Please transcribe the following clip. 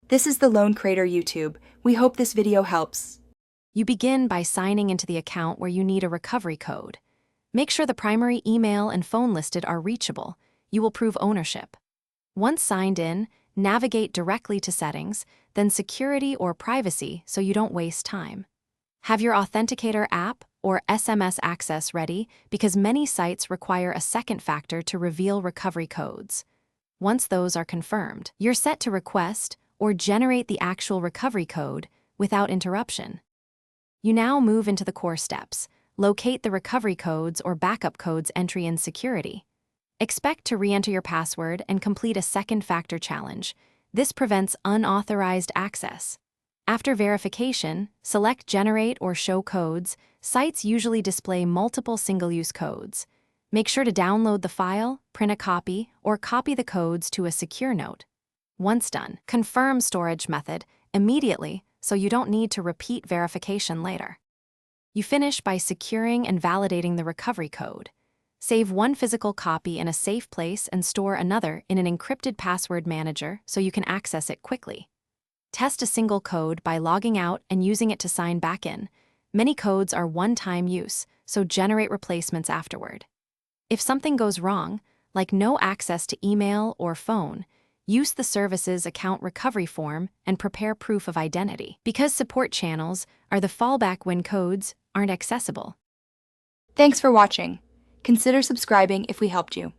This is the Lone Creator YouTube. We hope this video helps. You begin by signing into the account where you need a recovery code. Make sure the primary email and phone listed are reachable. You will prove ownership. Once signed in, navigate directly to Settings, then Security or Privacy so you don't waste time. Have your Authenticator app or SMS access ready because many sites require a second factor to reveal recovery codes. Once those are confirmed, you're set to request or generate the actual recovery code without interruption. You now move into the core steps. Locate the recovery codes or backup codes entry in security. Expect to re-enter your password and complete a second factor challenge. This prevents unauthorized access. After verification, select Generate or Show Codes. Sites usually display multiple single-use codes. Make sure to download the file, print a copy, or copy the codes to a secure note. Once done, confirm storage method immediately so you don't need to repeat verification later. You finish by securing and validating the recovery code. Save one physical copy in a safe place and store another in an encrypted password manager so you can access it quickly. Test a single code by logging out and using it to sign back in. Many codes are one-time use, so generate replacements afterward. If something goes wrong, like no access to email or phone, use the service's account recovery form and prepare proof of identity, because support channels are the fallback when codes aren't accessible. Thanks for watching. Consider subscribing if we helped you.